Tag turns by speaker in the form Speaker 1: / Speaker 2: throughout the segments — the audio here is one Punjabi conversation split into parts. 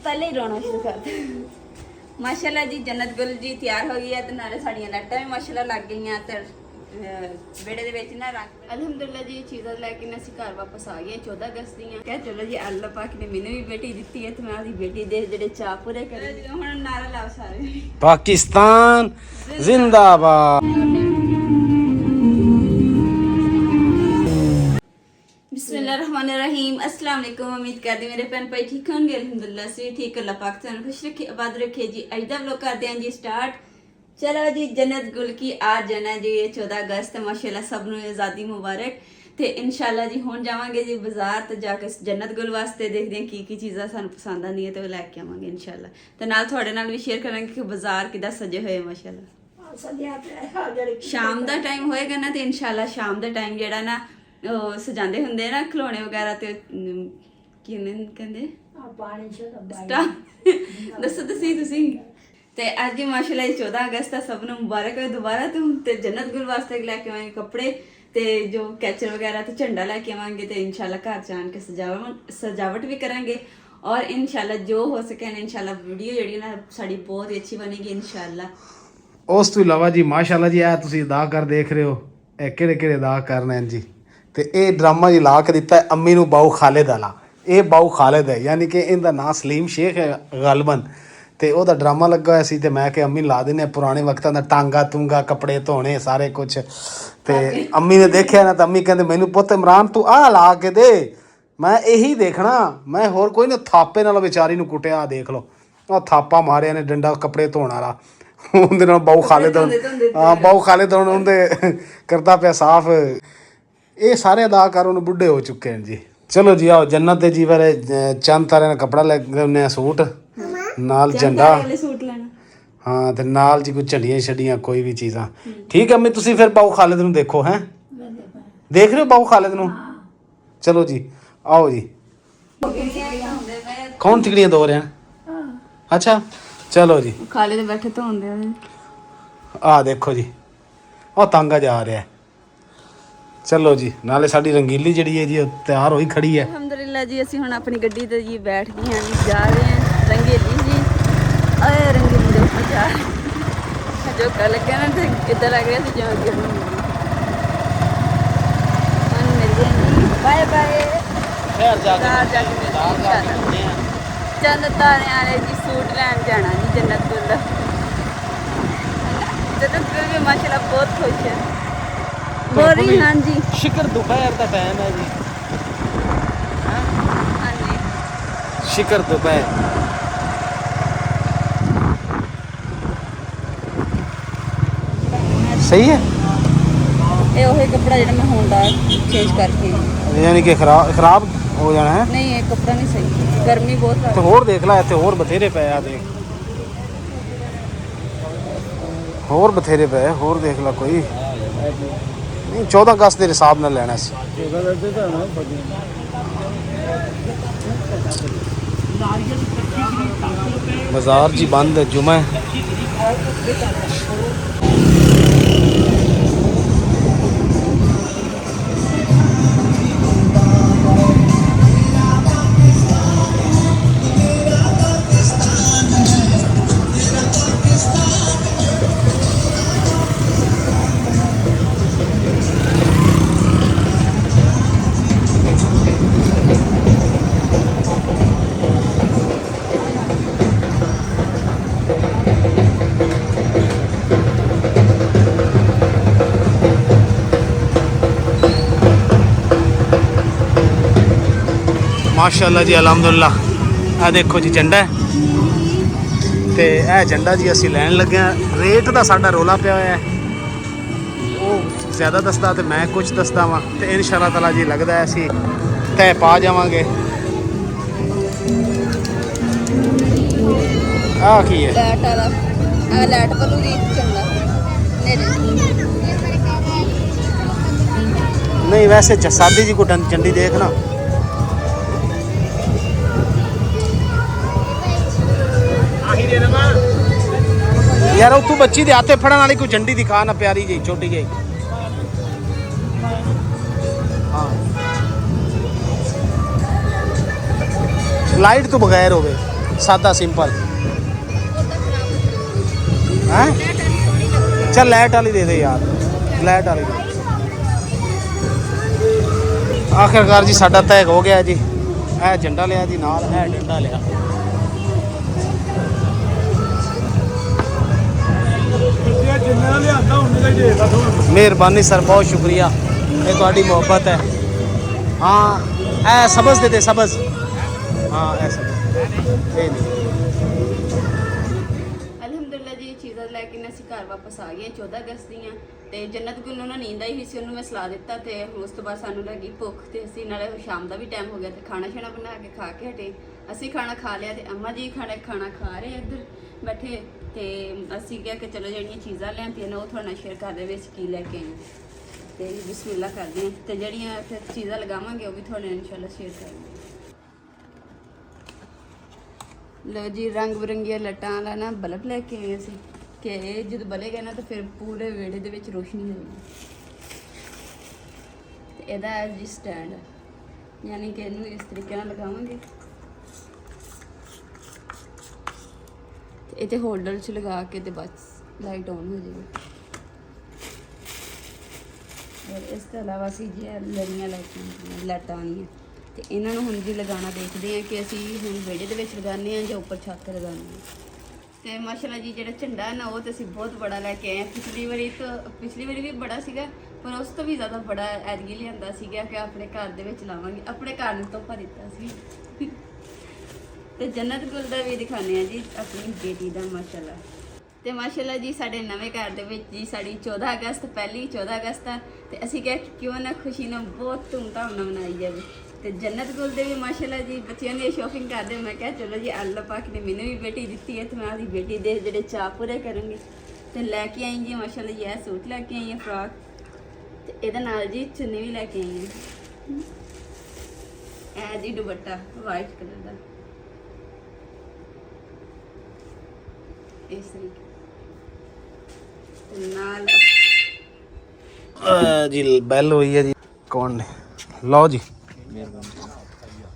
Speaker 1: पहले ही रोना शुरू कर दे। माशाल्लाह जी जन्नत गुल जी तैयार हो गई है ते नाले साड़ियां लाइटां भी माशाल्लाह लग गई ते बेड़े दे विच ना रंग अल्हम्दुलिल्लाह जी चीज़ां लैके असीं घर वापस आ गए 14 अगस्त दियां कह चलो जी अल्लाह पाक ने मैनू भी बेटी दित्ती है ते मैं ओदी बेटी दे जेड़े चाह पूरे करे हुण नारा लाओ सारे
Speaker 2: पाकिस्तान जिंदाबाद।
Speaker 1: बिस्मिल्लाहिर्रहमानिर्रहीम अस्सलाम वालेकुम। उम्मीद करदी मेरे भैन भाई ठीक होंगे। अल्हम्दुलिल्लाह से ठीक। अल्लाह पाक तुहानू खुश रखे आबाद रखे जी। अज दा व्लॉग करते हैं जी स्टार्ट। चलो जी जन्नत गुल की आज जाना जी 14 अगस्त माशाल्लाह सब नू आज़ादी मुबारक। ते इंशाल्लाह जी हुण जावांगे जी बाजार ते जाके जन्नत गुल वास्ते देखते हैं की चीज़ां सानू पसंद आंदियां ते लैके आवांगे इंशाल्लाह। ते नाल तुहाडे नाल भी शेयर करांगे कि बाजार किदा सजे होए माशाल्लाह। शाम दा टाइम होएगा ना ते इंशाल्लाह शाम दा टाइम जेड़ा ना सजांदे हुंदे ना खिलौने वगैरह ते कहंदे दसो दसी तुसी ते अज माशाल्लाह 14 अगस्त है सब नू मुबारक हो दोबारा ते जन्नत गुल वास्ते लैके आवांगे कपड़े ते जो कैचर वगैरह ते झंडा लैके आवांगे ते इंशाल्लाह घर च आन के सजावट भी करांगे और इंशाल्लाह जो हो सके इंशाल्लाह वीडियो जेहड़ी ना साड़ी बहुत ही अच्छी बनेगी इंशाल्लाह।
Speaker 2: उस तो इलावा जी माशाल्लाह जी तुसी अदाकार देख रहे हो ए किहड़े किहड़े अदाकार ने जी ते ये ड्रामा जी ला के दिता है अम्मी नू बाऊ खालिद वाला। ये बाऊ खालिद है यानी कि इनका नाम सलीम शेख है गालबन ते ओहदा ड्रामा लगा होया सी ते मैं कि अम्मी ला देने पुराने वक्तां दा टांगा टूंगा कपड़े धोने सारे कुछ ते अम्मी ने देखिया ना तो अम्मी कहंदे मैनू पुत्त इमरान तू आ ला के दे मैं यही देखना मैं होर कोई ना थापे नाल बेचारी नू कुटिया देख लो और थापा मारिया ने डंडा कपड़े धोने वाला उहदे नाल बाऊ खालिद हाँ बाऊ खालिद हुण उहदे करदा पिया साफ। ये सारे अदाकार हुण बुढ़े हो चुके हैं जी। चलो जी आओ जन्नत जी बारे चंद तारे का कपड़ा लेके आने सूट नाल झंडा
Speaker 1: सूट लेना
Speaker 2: हाँ ते नाल जी कोई झंडियां छड़ियां कोई भी चीज़ां ठीक है अम्मी तुसी फिर बाऊ खालिद नू देखो हैं देख रहे हो बाऊ खालिद नू। चलो जी आओ जी कौन चिकड़ियां दो रहे हैं अच्छा चलो जी
Speaker 1: खालिद बैठे धोंदे
Speaker 2: आ देखो जी ਉਹ ਤਾਂਗਾ ਜਾ ਰਿਹਾ चलो जी नाले साडी रंगीली जड़ी है जी तैयार होई खड़ी है
Speaker 1: अल्हम्दुलिल्लाह जी ਅਸੀਂ ਹੁਣ ਆਪਣੀ ਗੱਡੀ ਤੇ ਜੀ बैठ गए हैं जी जा रहे हैं रंगीली जी अरे रंगीली ਦੇ ਉੱਪਰ ਜਾ जो कल लगे ना तो इधर लग रहा था जो अगे मिल गए बाय बाय
Speaker 2: शहर जाके
Speaker 1: चंद तारे वाले जी सूट लैन जाना जी जन्नत गुल जन्नत गुल भी माशाल्लाह बहुत खुश है बोल रही हाँ जी
Speaker 2: शिकर दोपहर का टाइम है जी
Speaker 1: हाँ जी
Speaker 2: शिकर दोपहर सही है
Speaker 1: ये वही कपड़ा जो मैं होंडा चेंज करके
Speaker 2: यानी कि खराब हो जाना है
Speaker 1: नहीं ये कपड़ा नहीं सही गर्मी बहुत
Speaker 2: तो होर देख ला इतने होर बथेरे पे आ देख होर बथेरे पे होर देख ला कोई नहीं 14 अगस्त के हिसाब नाल लेना सी बाजार जी बंद है जुमा माशाअल्लाह जी अलहमदुल्ला आ देखो जी झंडा ते यह झंडा जी असी लैन लगे हैं रेट का साडा रोला पिया होया है वो ज़्यादा दसदा तो मैं कुछ दसदा वा तो इंशाअल्लाह ताला जी लगता है असी तय पा जावांगे। आ की है
Speaker 1: लाइट वाला लाइट वालू चंगा
Speaker 2: नहीं वैसे सादी जी को झंडी देखना यार तू बच्ची दे हाथे फड़न वाली कोई झंडी दिखा ना प्यारी जी छोटी जी हाँ लाइट तो बगैर होवे सादा सिंपल हैं चल लाइट वाली दे दे यार लाइट वाली दे आखिरकार जी साडा तय हो गया जी ਇਹ झंडा लिया जी नाल ਇਹ डंडा लिया मेहरबानी सर बहुत शुक्रिया ये ਤੁਹਾਡੀ ਮੁਹੱਬਤ है हाँ ए सबज दे दे सबज हाँ ऐसा
Speaker 1: ਅਲਹਮਦੁਲਿਲਾ ਜੀ ਇਹ ਚੀਜ਼ਾਂ ਲੈ ਕੇ ਅਸੀਂ ਘਰ ਵਾਪਸ ਆ ਗਏ 14 ਅਗਸਤ ਦੀਆਂ ਤੇ ਜੰਨਤ ਗੁਲ ਨੂੰ ਨਾ ਨੀਂਦ ਆਈ ਹੋਈ ਸੀ ਉਹਨੂੰ ਮੈਂ ਸਲਾ ਦਿੱਤਾ ਤੇ ਉਸ ਤੋਂ ਬਾਅਦ ਸਾਨੂੰ ਲੱਗੀ ਭੁੱਖ ਤੇ ਅਸੀਂ ਨਾਲੇ ਸ਼ਾਮ ਦਾ ਵੀ ਟਾਈਮ ਹੋ ਗਿਆ ਤੇ ਖਾਣਾ ਛਾਣਾ ਬਣਾ ਕੇ ਖਾ ਕੇ ਹਟੇ ਅਸੀਂ ਖਾਣਾ ਖਾ ਲਿਆ ਤੇ ਅੰਮਾ ਜੀ ਖਾਣਾ ਖਾ ਰਹੇ ਇੱਧਰ ਬੈਠੇ ਤੇ ਅਸੀਂ ਕਿਹਾ ਕਿ ਚਲੋ ਜਿਹੜੀਆਂ ਚੀਜ਼ਾਂ ਲਿਆਂਦੀਆਂ ਨੇ ਉਹ ਤੁਹਾਡੇ ਨਾਲ ਸ਼ੇਅਰ ਕਰਦੇ ਵਿੱਚ ਕੀ ਲੈ ਕੇ ਆਏ ਤੇ ਬਿਸਮਿਲ੍ਲਾ ਕਰਦੇ ਹਾਂ ਤੇ ਜਿਹੜੀਆਂ ਫਿਰ ਚੀਜ਼ਾਂ ਲਗਾਵਾਂਗੇ ਉਹ ਵੀ ਤੁਹਾਡੇ ਨਾਲ ਇਨਸ਼ਾਅੱਲਾ ਸ਼ੇਅਰ ਕਰਾਂਗੇ ਲੋ ਜੀ ਰੰਗ ਬਰੰਗੀਆਂ ਲਟਾਂ ਵਾਲਾ ਨਾ ਬਲਬ ਲੈ ਕੇ ਆਏ ਅਸੀਂ ਕਿ ਇਹ ਜਦੋਂ ਬਲੇਗਾ ਨਾ ਤਾਂ ਫਿਰ ਪੂਰੇ ਵਿਹੜੇ ਦੇ ਵਿੱਚ ਰੋਸ਼ਨੀ ਹੋਏਗੀ ਤੇ ਇਹਦਾ ਹੈ ਜੀ ਸਟੈਂਡ ਯਾਨੀ ਕਿ ਇਹਨੂੰ ਇਸ ਤਰੀਕੇ ਨਾਲ ਲਗਾਵਾਂਗੇ ਤੇ ਇਹਦੇ ਹੋਲਡਰ 'ਚ ਲਗਾ ਕੇ ਤੇ ਬਸ ਲਾਈਟ ਆਨ ਹੋ ਜਾਏਗੀ ਔਰ ਇਸ ਤੋਂ ਇਲਾਵਾ ਅਸੀਂ ਜੀ ਲੜੀਆਂ ਲਾਈਟਾਂ ਆਉਣੀਆਂ ਤੇ ਇਹਨਾਂ ਨੂੰ ਹੁਣ ਜੀ ਲਗਾਉਣਾ ਦੇਖਦੇ ਹਾਂ ਕਿ ਅਸੀਂ ਹੁਣ ਵਿਹੜੇ ਦੇ ਵਿੱਚ ਲਗਾਉਂਦੇ ਹਾਂ ਜਾਂ ਉੱਪਰ ਛੱਤ ਤੇ ਲਗਾਉਂਦੇ ਹਾਂ ਤੇ ਮਾਸ਼ਾਅੱਲਾ ਜੀ ਜਿਹੜਾ ਝੰਡਾ ਹੈ ਨਾ ਉਹ ਤੇ ਅਸੀਂ ਬਹੁਤ ਬੜਾ ਲੈ ਕੇ ਆਏ ਹਾਂ ਪਿਛਲੀ ਵਾਰੀ ਵੀ ਬੜਾ ਸੀਗਾ ਪਰ ਉਸ ਤੋਂ ਵੀ ਜ਼ਿਆਦਾ ਬੜਾ ਐਤਕੀ ਲਿਆਂਦਾ ਸੀਗਾ ਕਿ ਆਪਣੇ ਘਰ ਦੇ ਵਿੱਚ ਲਾਵਾਂਗੇ ਆਪਣੇ ਘਰ ਨੂੰ ਤੋਹਫਾ ਦਿੱਤਾ ਸੀ ਤੇ ਜੰਨਤ ਗੁਲ ਦਾ ਵੀ ਦਿਖਾਉਂਦੇ ਹਾਂ ਜੀ ਆਪਣੀ ਬੇਟੀ ਦਾ ਮਾਸ਼ਾਅੱਲਾ ਤੇ ਮਾਸ਼ਾਅੱਲਾ ਜੀ ਸਾਡੇ ਨਵੇਂ ਘਰ ਦੇ ਵਿੱਚ ਜੀ ਸਾਡੀ 14 ਅਗਸਤ ਪਹਿਲੀ 14 ਅਗਸਤ ਆ ਤੇ ਅਸੀਂ ਕਿਹਾ ਕਿਉਂ ਨਾ ਖੁਸ਼ੀ ਨਾਲ ਬਹੁਤ ਧੂਮਧਾਮ ਨਾਲ ਮਨਾਈ ਜਾਵੇ ਤੇ ਜੰਨਤ ਗੁਲ ਦੇ ਵੀ ਮਾਸ਼ਾਅੱਲਾ ਜੀ ਬੱਚਿਆਂ ਦੀ ਸ਼ਾਪਿੰਗ ਕਰਦੇ ਮੈਂ ਕਿਹਾ ਚਲੋ ਜੀ ਅੱਲਾਹ ਪਾਕ ਨੇ ਮੈਨੂੰ ਵੀ ਬੇਟੀ ਦਿੱਤੀ ਹੈ ਤੇ ਮੈਂ ਆਪਣੀ ਬੇਟੀ ਦੇ ਜਿਹੜੇ ਚਾਅ ਪੂਰੇ ਕਰਾਂਗੀ ਤੇ ਲੈ ਕੇ ਆਈ ਜੀ ਮਾਸ਼ਾਅੱਲਾ ਜੀ ਇਹ ਸੂਟ ਲੈ ਕੇ ਆਈ ਹਾਂ ਫਰਾਕ ਤੇ ਇਹਦੇ ਨਾਲ ਜੀ ਚੁੰਨੀ ਵੀ ਲੈ ਕੇ ਆਈ ਹਾਂ ਇਹ ਜੀ ਦੁਪੱਟਾ ਵਾਈਟ ਕਲਰ ਦਾ ਇਸ ਤਰੀਕੇ ਨਾਲ
Speaker 2: जी बैल हुई है जी कौन ने लो जी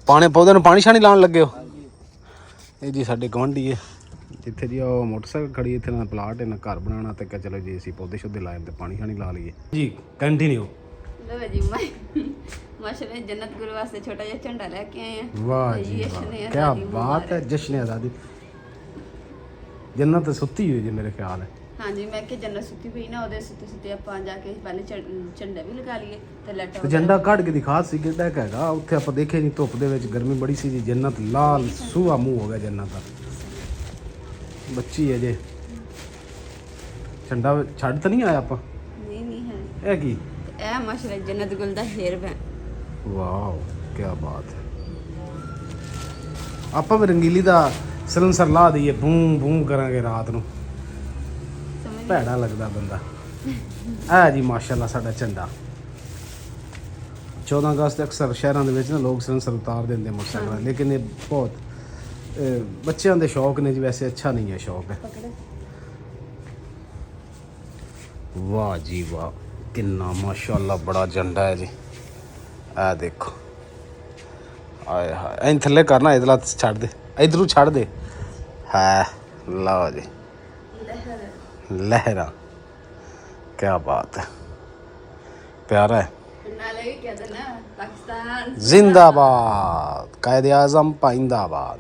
Speaker 2: पाने पौधे ਨੂੰ ਪਾਣੀ ਛਾਣੀ ਲਾਉਣ ਲੱਗੇ ਹੋ ਇਹ ਜੀ ਸਾਡੇ ਗਵਾਂਢੀ ਹੈ ਜਿੱਥੇ ਜੀ ਉਹ ਮੋਟਰਸਾਈਕਲ ਖੜੀ ਇੱਥੇ ਨਾ ਪਲਾਟ ਇਹਨਾਂ ਘਰ ਬਣਾਉਣਾ ਤੇ ਕਹ ਚਲੋ ਜੀ ਅਸੀਂ ਪੌਦੇ ਸ਼ੁੱਧੇ ਲਾਏ ਤੇ ਪਾਣੀ ਛਾਣੀ ਲਾ ਲਈਏ ਜੀ ਕੰਟੀਨਿਊ
Speaker 1: ਲੋ ਜੀ ਮਾਸ਼ਾਅੱਲਾ ਜੰਨਤ ਗੁਲ ਵਾਸਤੇ ਛੋਟਾ ਜਿਹਾ ਝੰਡਾ ਲੈ ਕੇ ਆਏ ਆ
Speaker 2: ਵਾਹ ਜੀ ਵਾਹ ਕੀ ਬਾਤ ਹੈ ਜਸ਼ਨ ਆਜ਼ਾਦੀ ਜੰਨਤ ਸੁੱਤੀ ਹੋਈ ਜੀ ਮੇਰੇ ਖਿਆਲ ਹੈ
Speaker 1: ਹਾਂਜੀ ਮੈਂ ਕਿ ਜੰਨਤ ਸੁੱਤੀ ਪਈ ਨਾ ਉਹਦੇ ਸੁੱਤੇ ਆਪਾਂ ਜਾ ਕੇ ਪਹਿਲੇ ਝੰਡਾ ਵੀ ਲਗਾ ਲਈਏ ਤੇ ਲੈਟਾ
Speaker 2: ਤੇ ਝੰਡਾ ਕੱਢ ਕੇ ਦਿਖਾ ਸੀ ਕਿਹੜਾ ਹੈਗਾ ਉੱਥੇ ਆਪਾਂ ਦੇਖੇ ਨਹੀਂ ਧੁੱਪ ਦੇ ਵਿੱਚ ਗਰਮੀ ਬੜੀ ਸੀ ਜੀ ਜੰਨਤ ਲਾਲ ਸੂਹਾ ਮੂੰਹ ਹੋ ਗਿਆ ਜੰਨਤ ਦਾ ਬੱਚੀ ਹੈ ਜੇ ਝੰਡਾ ਛੱਡ ਤਾਂ ਨਹੀਂ ਆਇਆ ਆਪਾਂ
Speaker 1: ਨਹੀਂ ਹੈ
Speaker 2: ਇਹ ਕੀ
Speaker 1: ਇਹ ਮਾਸ਼ਾਅੱਲਾ ਜੰਨਤ ਗੁਲ ਦਾ ਹੇਅਰ ਬੈਂਡ
Speaker 2: ਵਾਓ ਕੀ ਬਾਤ ਹੈ ਆਪਾਂ ਵੀ ਰੰਗੀਲੀ ਦਾ ਸਿਲੰਸਰ ਲਾ ਦਈਏ ਬੂੰ ਬੂੰ ਕਰਾਂਗੇ ਰਾਤ ਨੂੰ ਭੈੜਾ ਲੱਗਦਾ ਬੰਦਾ ਆ ਜੀ ਮਾਸ਼ਾਅੱਲਾ ਸਾਡਾ ਝੰਡਾ 14 ਅਗਸਤ ਅਕਸਰ ਸ਼ਹਿਰਾਂ ਦੇ ਵਿੱਚ ਨਾ ਲੋਕ ਸਿਲੰਸਰ ਉਤਾਰ ਦਿੰਦੇ ਮੋਟਰਸਾਈਕਲਾਂ ਲੇਕਿਨ ਇਹ ਬਹੁਤ ਬੱਚਿਆਂ ਦੇ ਸ਼ੌਕ ਨੇ ਜੀ ਵੈਸੇ ਅੱਛਾ ਨਹੀਂ ਹੈ ਸ਼ੌਕ ਹੈ ਵਾਹ ਜੀ ਵਾਹ ਕਿੰਨਾ ਮਾਸ਼ਾਅੱਲਾ ਬੜਾ ਝੰਡਾ ਹੈ ਜੀ ਆ ਦੇਖੋ ਆਏ ਹਾਏ ਐਂ ਥੱਲੇ ਕਰਨਾ ਇਧਰਲਾ ਛੱਡ ਦੇ ਇਧਰੋਂ ਛੱਡ ਦੇ ਹੈ ਲਓ ਜੀ लहरा क्या बात है प्यारा है
Speaker 1: ਨਾਲੇ ਵੀ ਕਹਿੰਦੇ ਨਾ ਪਾਕਿਸਤਾਨ
Speaker 2: जिंदाबाद कायदे आजम पाइंदाबाद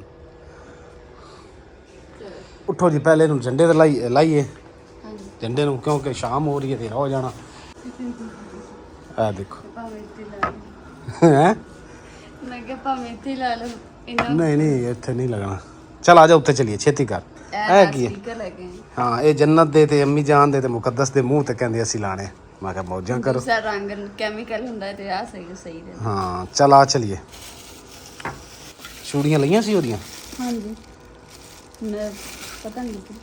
Speaker 2: उठो जी पहले ਨੂੰ ਝੰਡੇ ਤੇ ਲਾਈਏ ਝੰਡੇ ਨੂੰ ਕਿਉਂਕਿ ਸ਼ਾਮ ਹੋ ਰਹੀ ਹੈ ਤੇ ਹੋ ਜਾਣਾ ਆ ਦੇਖੋ ਹੈ
Speaker 1: ਮੈਂ ਕਿਹਾ ਭਾਵੇਂ ਇੱਥੇ ਲਾ ਲਓ ਇਹਨਾਂ
Speaker 2: ਨਹੀਂ ਇੱਥੇ ਨਹੀਂ ਲੱਗਣਾ चल आ जा उत्ते चलिए छेती कर है की
Speaker 1: ਸਪੀਕਰ ਲੈ ਕੇ
Speaker 2: हाँ ये जन्नत दे ते अम्मी जान दे ते मुकद्दस दे मुंह ते कहंदे ਅਸੀਂ ਲਾਣੇ मैं कहा मौजां करो
Speaker 1: ਦੂਸਰਾ ਰੰਗ ਕੈਮੀਕਲ ਹੁੰਦਾ ਹੈ ਤੇ ਆ ਸਹੀ ਦੇ
Speaker 2: हाँ चल आ चलिए चूड़ियां लईयां सी ओदियां
Speaker 1: ਹਾਂਜੀ ਮੈਂ ਪਤਾ ਨਹੀਂ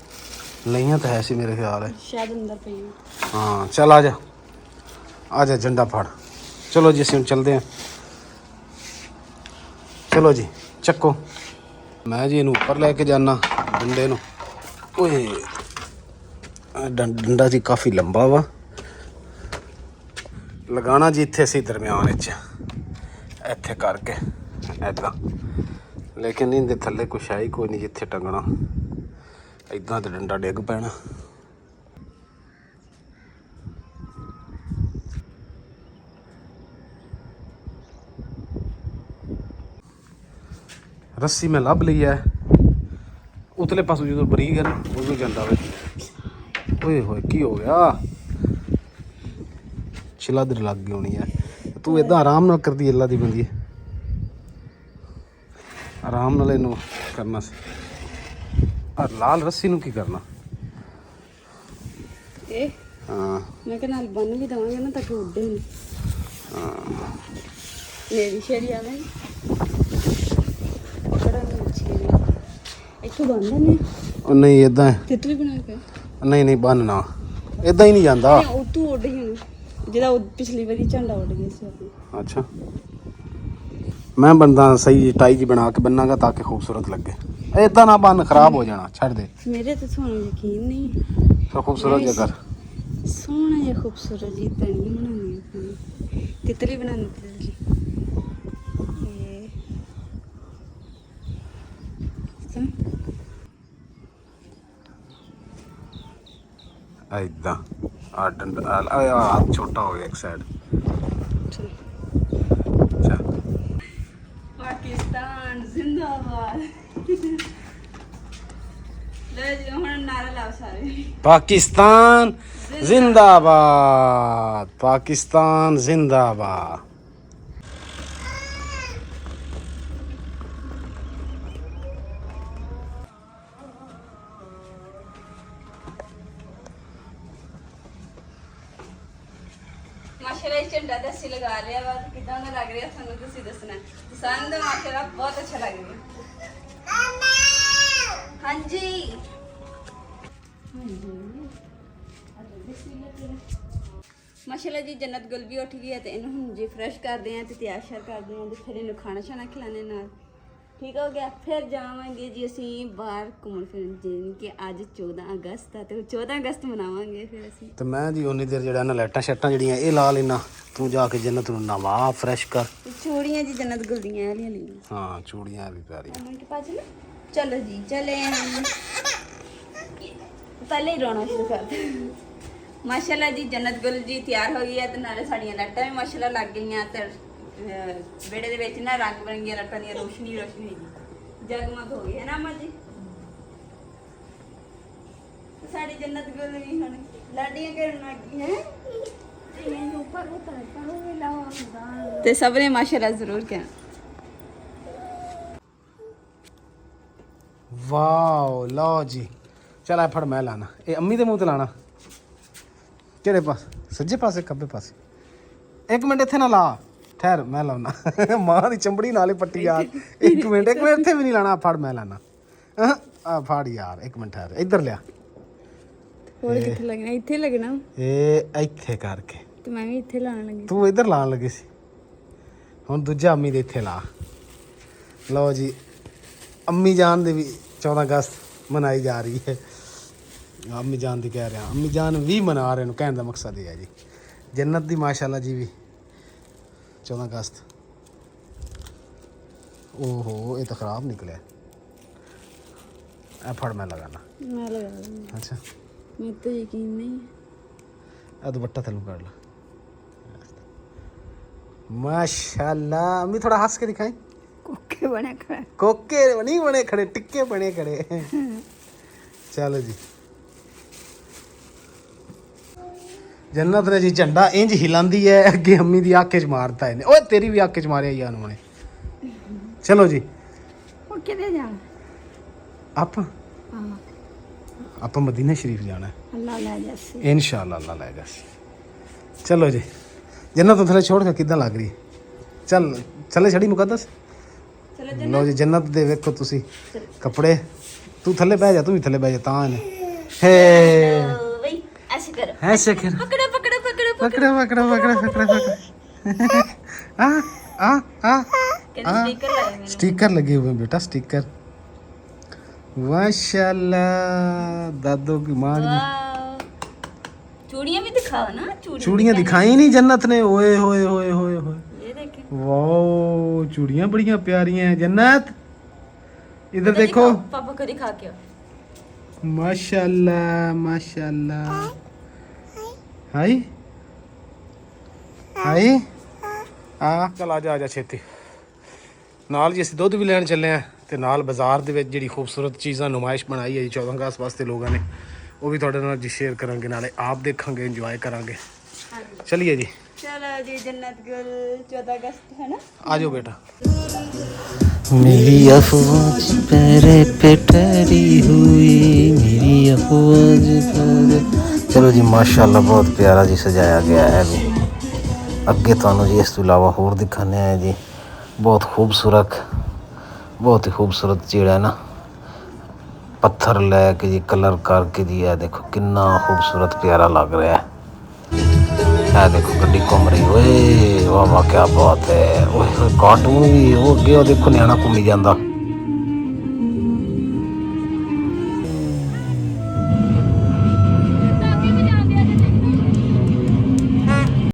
Speaker 2: लईयां तो है सी मेरे ख्याल है
Speaker 1: ਸ਼ਾਇਦ ਅੰਦਰ ਪਈ ਹੈ
Speaker 2: हाँ चल आ जा झंडा फाड़ चलो जी ਅਸੀਂ चलते हैं चलो जी ਚੱਕੋ मैं जी ਇਹਨੂੰ ਉੱਪਰ ਲੈ ਕੇ ਜਾਣਾ ਡੰਡੇ ਨੂੰ ਓਏ ਡੰਡਾ ਜੀ ਕਾਫੀ ਲੰਬਾ ਵਾ ਲਗਾਣਾ ਜੀ ਇੱਥੇ ਸੀ ਦਰਮਿਆਨ ਵਿੱਚ ਇੱਥੇ ਕਰਕੇ ਐਦਾਂ ਲੇਕਿਨ ਇਹਦੇ ਥੱਲੇ ਕੁਛ ਹੈ ਹੀ ਕੋਈ ਨਹੀਂ ਜਿੱਥੇ ਟੰਗਣਾ। ਇਦਾਂ ਤੇ ਡੰਡਾ ਡਿੱਗ ਪੈਣਾ। ਰੱਸੀ ਮੈਂ ਲੱਭ ਲਈ ਹੈ। ਉਤਲੇ ਪਾਸੋਂ ਜਦੋਂ ਬਰੀਕ ਹੈ ਨਾ ਉਦੋਂ ਜਾਂਦਾ ਵੇ। ਓਏ ਹੋਏ ਕੀ ਹੋ ਗਿਆ? ਛਿਲਾਦਰ ਲੱਗ ਗਈ ਹੋਣੀ ਹੈ। ਤੂੰ ਇਦਾਂ ਆਰਾਮ ਨਾਲ ਕਰਦੀ ਅੱਲਾ ਦੀ ਬੰਦੀ ਹੈ। ਆਰਾਮ ਨਾਲ ਇਹਨੂੰ ਕਰਨਾ ਸੀ। ਆ ਲਾਲ ਰੱਸੀ ਨੂੰ ਕੀ ਕਰਨਾ?
Speaker 1: ਇਹ
Speaker 2: ਹਾਂ
Speaker 1: ਮੈਂ ਕਿਹਾ ਨਾਲ ਬੰਨ ਵੀ ਦਵਾਂਗੇ ਨਾ ਤਾਂ ਕਿ ਉੱਡੇ ਨਹੀਂ।
Speaker 2: ਹਾਂ
Speaker 1: ਮੇਰੀ ਸ਼ੇਰੀ ਆਵੇ ਪਕੜਾ ਨਹੀਂ ਮੱਛੀ ਇੱਥੋਂ ਬੰਨ੍ਹਦੇ ਨੇ।
Speaker 2: ਉਹ ਨਹੀਂ ਇਦਾਂ
Speaker 1: ਤਿਤਲੀ ਬਣਾ ਕੇ
Speaker 2: ਨਹੀਂ ਬੰਨਣਾ ਇਦਾਂ ਹੀ ਨਹੀਂ ਜਾਂਦਾ।
Speaker 1: ਉਹ ਤੂੰ ਉੱਡ ਗਈ ਹੁਣ ਜਿਹਦਾ ਉਹ ਪਿਛਲੀ ਵਾਰੀ ਝੰਡਾ ਉੱਡ ਗਿਆ ਸੀ ਆਪਣਾ।
Speaker 2: ਅੱਛਾ ਮੈਂ ਬੰਦਾ ਸਹੀ ਟਾਈ ਜੀ ਬਣਾ ਕੇ ਬੰਨਾਂਗਾ ਤਾਂ ਕਿ ਖੂਬਸੂਰਤ ਲੱਗੇ। ਇਦਾਂ ਨਾ ਬੰਨ ਖਰਾਬ ਹੋ ਜਾਣਾ ਛੱਡ ਦੇ।
Speaker 1: ਮੇਰੇ ਤੇ ਤੁਹਾਨੂੰ ਯਕੀਨ ਨਹੀਂ।
Speaker 2: ਸੋ ਖੂਬਸੂਰਤ ਜਿਹਾ ਕਰ।
Speaker 1: ਸੋਹਣਾ ਜਿਹਾ ਖੂਬਸੂਰਤ ਜੀ ਤਣੀ ਬਣਾਉਣੀ ਹੈ। ਤਿਤਲੀ ਬਣਾਉਣੀ ਤਿਤਲੀ।
Speaker 2: ਇਦਾਂ ਆ ਡੰਡਾ ਆ ਛੋਟਾ ਹੋ ਗਿਆ ਇੱਕ ਸਾਈਡ। ਅੱਛਾ
Speaker 1: ਪਾਕਿਸਤਾਨ ਜ਼ਿੰਦਾਬਾਦ। ਲੈ ਜੀ ਹੁਣ ਨਾਰਾ ਲਾਓ ਸਾਰੇ।
Speaker 2: ਪਾਕਿस्तान जिंदाबाद पाकिस्तान जिंदाबाद।
Speaker 1: ਮਾਸ਼ਾਅੱਲਾ ਝੰਡਾ ਤੇ ਅਸੀਂ ਲਗਾ ਲਿਆ ਵਾ। ਕਿਦਾਂ ਦਾ ਲੱਗ ਰਿਹਾ ਤੁਹਾਨੂੰ ਤੁਸੀਂ ਦੱਸਣਾ। ਪਸੰਦ ਮਾਸ਼ਾਅੱਲਾ ਬਹੁਤ ਅੱਛਾ ਲੱਗ ਰਿਹਾ। ਹਾਂਜੀ ਮਾਸ਼ਾਅੱਲਾ ਜੀ ਜन्नत गुल भी ਉੱਠ ਗਈ ਹੈ ਤੇ ਇਹਨੂੰ ਹੁਣ ਜੀ ਫਰੈਸ਼ ਕਰਦੇ ਆਂ ਤੇ ਤਿਆਰ ਸ਼ਰ ਕਰਦੇ ਆਂ ਤੇ ਫਿਰ ਇਹਨੂੰ ਖਾਣਾ ਛਾਣਾ ਖਿਲਾਣੇ ਨਾਲ ਠੀਕ ਹੋ ਗਿਆ। ਫਿਰ ਜਾਵਾਂਗੇ ਜੀ ਅਸੀਂ ਬਾਹਰ ਘੁੰਮਣ ਫਿਰਨ ਜਿਵੇਂ ਕਿ ਅੱਜ 14 ਅਗਸਤ ਆ ਤੇ 14 ਅਗਸਤ ਮਨਾਵਾਂਗੇ ਫਿਰ ਅਸੀਂ।
Speaker 2: ਤੇ ਮੈਂ ਜੀ ਉਨੀ ਦੇਰ ਜਿਹੜਾ ਇਹਨਾਂ ਲਾਈਟਾਂ ਸ਼ੈਟਾਂ ਜਿਹੜੀਆਂ ਇਹ ਲਾ ਲੈਣਾ। ਤੂੰ ਜਾ ਕੇ ਜੰਨਤ ਨੂੰ ਨਵਾ ਫਰੈਸ਼ ਕਰ।
Speaker 1: ਚੂੜੀਆਂ ਜੀ जन्नत गुल ਦੀਆਂ ਵਾਲੀਆਂ ਲਈਆਂ।
Speaker 2: ਹਾਂ ਚੂੜੀਆਂ ਵੀ ਪਿਆਰੀਆਂ।
Speaker 1: मिनट पास ना चलो जी चले हम पहले ही रोना शुरू कर दे। माशाल्लाह जी जन्नत गुल जी तैयार हो गई है तो नाले साड़ियां लट्टां भी माशाल्लाह लग गई ते बेड़े दे विच ना रंग बिरंगियां लट्टां दी रोशनी रोशनी जगमग हो गई है ना अम्मा जी। साड़ी जन्नत गुल भी हुण लाडियां करन लग गई हैं ऊपर ते सबने माशाल्लाह जरूर कहना।
Speaker 2: ਵਾਓ ਲਓ ਜੀ ਚਲ ਆ ਫੜ ਮੈਂ ਲਾਣਾ। ਇਹ ਅੰਮੀ ਦੇ ਮੂੰਹ ਤੇ ਲਾਣਾ। ਕਿਹੜੇ ਪਾਸ? ਸੱਜੇ ਪਾਸੇ ਖੱਬੇ ਪਾਸੇ? ਇੱਕ ਮਿੰਟ ਇੱਥੇ ਨਾ ਲਾ ਠਹਿਰ ਮੈਂ ਲਾਉਣਾ। ਮਾਂ ਦੀ ਚੰਬੜੀ ਨਾਲੇ ਪੱਟੀ ਯਾਰ। ਇੱਕ ਮਿੰਟ ਇੱਥੇ ਵੀ ਨਹੀਂ ਲਾਣਾ। ਫੜ ਮੈਂ ਲਾਣਾ। ਆ ਫੜ ਯਾਰ ਇੱਕ ਮਿੰਟ ਠਹਿਰ ਇੱਧਰ ਲਿਆ।
Speaker 1: ਹੋਰ ਕਿੱਥੇ ਲੱਗਣਾ? ਇੱਥੇ ਲੱਗਣਾ।
Speaker 2: ਇਹ ਇੱਥੇ ਕਰਕੇ
Speaker 1: ਤੇ ਮੈਂ ਵੀ ਇੱਥੇ ਲਾਣ ਲੱਗੀ।
Speaker 2: ਤੂੰ ਇੱਧਰ ਲਾਣ ਲੱਗੀ ਸੀ। ਹੁਣ ਦੂਜਾ ਅੰਮੀ ਦੇ ਇੱਥੇ ਲਾ। ਲਓ ਜੀ ਅੰਮੀ ਜਾਨ ਦੇ ਵੀ 14 ਅਗਸਤ ਮਨਾਈ ਜਾ ਰਹੀ ਹੈ। ਅੰਮੀ ਜਾਨ ਦੀ ਕਹਿ ਰਿਹਾ ਅੰਮੀ ਜਾਨ ਵੀ ਮਨਾ ਰਹੇ ਨੂੰ। ਕਹਿਣ ਦਾ ਮਕਸਦ ਇਹ ਹੈ ਜੀ ਜੰਨਤ ਦੀ ਮਾਸ਼ਾਅੱਲਾ ਜੀ ਵੀ 14 ਅਗਸਤ। ਓਹੋ ਇਹ ਤਾਂ ਖਰਾਬ ਨਿਕਲਿਆ। ਇਹ ਫੜ ਮੈਂ ਲਗਾਣਾ।
Speaker 1: ਮੈਂ ਲਗਾ ਲੂੰਗੀ।
Speaker 2: ਅੱਛਾ
Speaker 1: ਮੈਨੂੰ ਤਾਂ ਯਕੀਨ ਨਹੀਂ।
Speaker 2: ਆ ਦੁਪੱਟਾ ਥੱਲੋਂ ਕਰ ਲਾ। ਮਾਸ਼ਾਅੱਲਾ ਅੰਮੀ ਥੋੜਾ ਹੱਸ ਕੇ ਦਿਖਾਈ।
Speaker 1: ਕੋਕੇ ਬਣੇ ਖੜੇ।
Speaker 2: ਕੋਕੇ ਨਹੀਂ ਬਣੇ ਖੜੇ ਟਿੱਕੇ ਬਣੇ ਖੜੇ। ਚਲੋ ਜੀ ਜੰਨਤ ਨੇ ਜੀ ਝੰਡਾ ਇੰਜ ਹਿਲਾਂਦੀ ਹੈ ਅੱਗੇ ਅੰਮੀ ਦੀ ਅੱਖ 'ਚ ਮਾਰਤਾ ਇਹਨੇ। ਓਏ ਤੇਰੀ ਵੀ ਅੱਖ 'ਚ ਮਾਰਿਆ ਯਾਰ ਉਹਨੇ। ਚਲੋ ਜੀ
Speaker 1: ਉਹ ਕਿੱਥੇ ਜਾਣਾ?
Speaker 2: ਆਪਾਂ ਮਦੀਨਾ ਸ਼ਰੀਫ ਜਾਣਾ ਹੈ।
Speaker 1: ਅੱਲਾ ਲੈ ਜਾਸੀ
Speaker 2: ਇਨਸ਼ਾਅੱਲਾ ਅੱਲਾ ਲੈ ਜਾਸੀ। ਚਲੋ ਜੀ जन्नत तो थले छोड़ के किदा लग रही चल चले छड़ी मुकद्दस लो जी जन्नत दे वेखो तुसी कपड़े तू थले बह जा तू भी थले बह जा तां ने हे
Speaker 1: भाई ऐसे करो
Speaker 2: ऐसे कर
Speaker 1: पकड़ो पकड़ो पकड़ो
Speaker 2: पकड़ा पकड़ा पकड़ा पकड़ा पकड़ा आ आ आ
Speaker 1: स्टिकर लगे मेरे
Speaker 2: स्टिकर लगे हुए बेटा स्टिकर माशाल्लाह दादू की मां
Speaker 1: चूड़ियां भी दिखाओ ना
Speaker 2: चूड़ियां दिखाई नहीं जन्नत ने ओए होए होए होए होए
Speaker 1: ये देखे
Speaker 2: वाओ चूड़ियां बड़ियां प्यारी हैं जन्नत इधर देखो
Speaker 1: पापा को दिखा के
Speaker 2: माशाल्लाह माशाल्लाह हाय हाय चल आ जा छेती ਨਾਲ ਜੀ ਅਸੀਂ ਦੁੱਧ ਵੀ ਲੈਣ ਚੱਲੇ ਆ ਤੇ ਨਾਲ ਬਾਜ਼ਾਰ ਦੇ ਵਿੱਚ ਜਿਹੜੀ ਖੂਬਸੂਰਤ ਚੀਜ਼ਾਂ ਨੁਮਾਇਸ਼ ਬਣਾਈ ਹੈ ਜੀ 14 ਅਗਸਤ ਵਾਸਤੇ ਲੋਕਾਂ ਨੇ ਉਹ ਵੀ ਤੁਹਾਡੇ ਨਾਲ ਜੀ ਸ਼ੇਅਰ ਕਰਾਂਗੇ ਨਾਲੇ ਆਪ ਦੇਖਾਂਗੇ ਇੰਜੋਏ ਕਰਾਂਗੇ ਚਲਿਏ ਜੀ
Speaker 1: चलो जी जन्नत गुल 14 अगस्त है ना
Speaker 2: आ जाओ बेटा
Speaker 3: मेरी अफवाज पैरे पे ठहरी हुई मेरी अफवाज पैरे चलो जी माशाल्लाह बहुत प्यारा जी सजाया गया है भी अगे तुहानू जी इस तो इलावा होर दिखाने हैं जी बहुत खूबसूरत बहुत ही खूबसूरत जेड़ा है ना पत्थर लैके जी कलर करके जी है देखो कितना खूबसूरत प्यारा लग रहा है देखो गड्डी घूम रही ओए वाह वाह क्या बात है ओए कार्टून भी वो अगे देखो न्याणा घूमी जाता